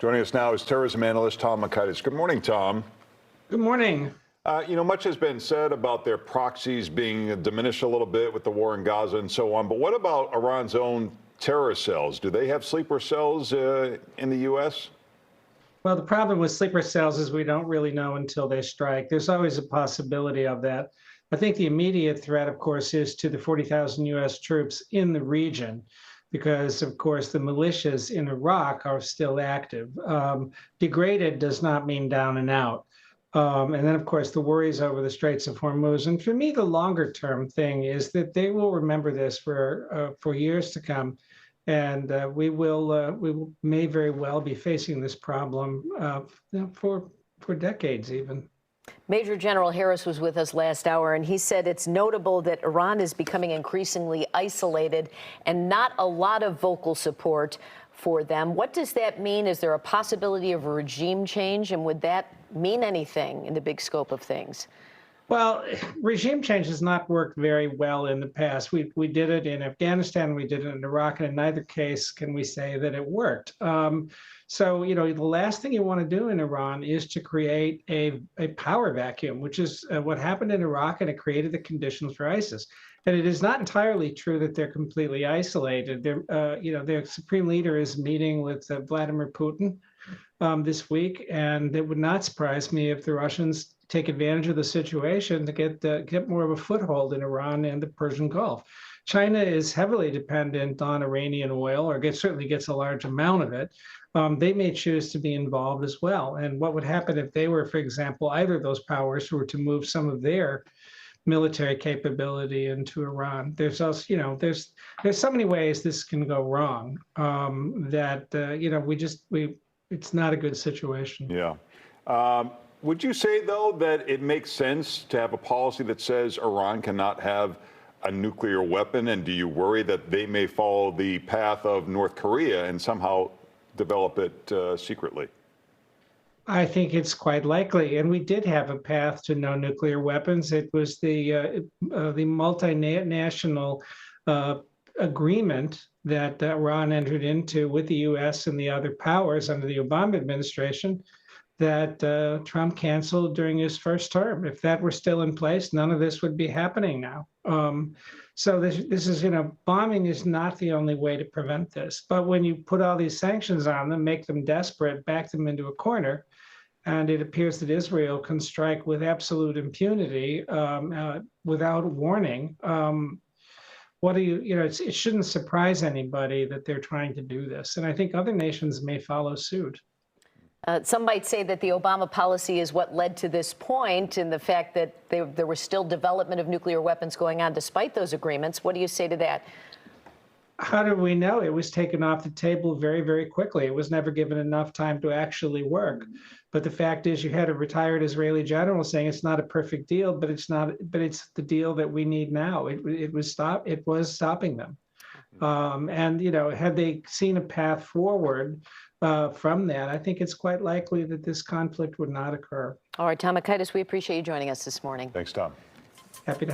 Joining us now is terrorism analyst Tom Makaitis. Good morning, Tom. Good morning. Much has been said about their proxies being diminished a little bit with the war in Gaza and so on. But what about Iran's own terror cells? Do they have sleeper cells in the U.S.? Well, the problem with sleeper cells is we don't really know until they strike. There's always a possibility of that. I think the immediate threat, of course, is to the 40,000 U.S. troops in the region, because, of course, the militias in Iraq are still active. Degraded does not mean down and out. And then, of course, the worries over the Straits of Hormuz. And for me, the longer term thing is that they will remember this for years to come. And we may very well be facing this problem for decades even. Major General Harris was with us last hour, and he said it's notable that Iran is becoming increasingly isolated and not a lot of vocal support for them. What does that mean? Is there a possibility of a regime change, and would that mean anything in the big scope of things? Well, regime change has not worked very well in the past. We did it in Afghanistan, we did it in Iraq, and in neither case can we say that it worked. So, the last thing you want to do in Iran is to create a power vacuum, which is what happened in Iraq, and it created the conditions for ISIS. And it is not entirely true that they're completely isolated. Their supreme leader is meeting with Vladimir Putin this week, and it would not surprise me if the Russians take advantage of the situation to get more of a foothold in Iran and the Persian Gulf. China is heavily dependent on Iranian oil, or certainly gets a large amount of it. They may choose to be involved as well. And what would happen if they were, for example, either of those powers were to move some of their military capability into Iran? There's also, there's so many ways this can go wrong it's not a good situation. Yeah. Would you say, though, that it makes sense to have a policy that says Iran cannot have a nuclear weapon? And do you worry that they may follow the path of North Korea and somehow develop it secretly? I think it's quite likely. And we did have a path to no nuclear weapons. It was the multinational agreement that Iran entered into with the U.S. and the other powers under the Obama administration that Trump canceled during his first term. If that were still in place, none of this would be happening now. So this is, bombing is not the only way to prevent this. But when you put all these sanctions on them, make them desperate, back them into a corner, and it appears that Israel can strike with absolute impunity without warning. It shouldn't surprise anybody that they're trying to do this. And I think other nations may follow suit. Some might say that the Obama policy is what led to this point, and the fact that there was still development of nuclear weapons going on despite those agreements. What do you say to that? How do we know? It was taken off the table very, very quickly. It was never given enough time to actually work. But the fact is, you had a retired Israeli general saying it's not a perfect deal, but it's the deal that we need now. It was stopping them. And had they seen a path forward from that, I think it's quite likely that this conflict would not occur. All right, Tom Makaitis, we appreciate you joining us this morning. Thanks, Tom. Happy to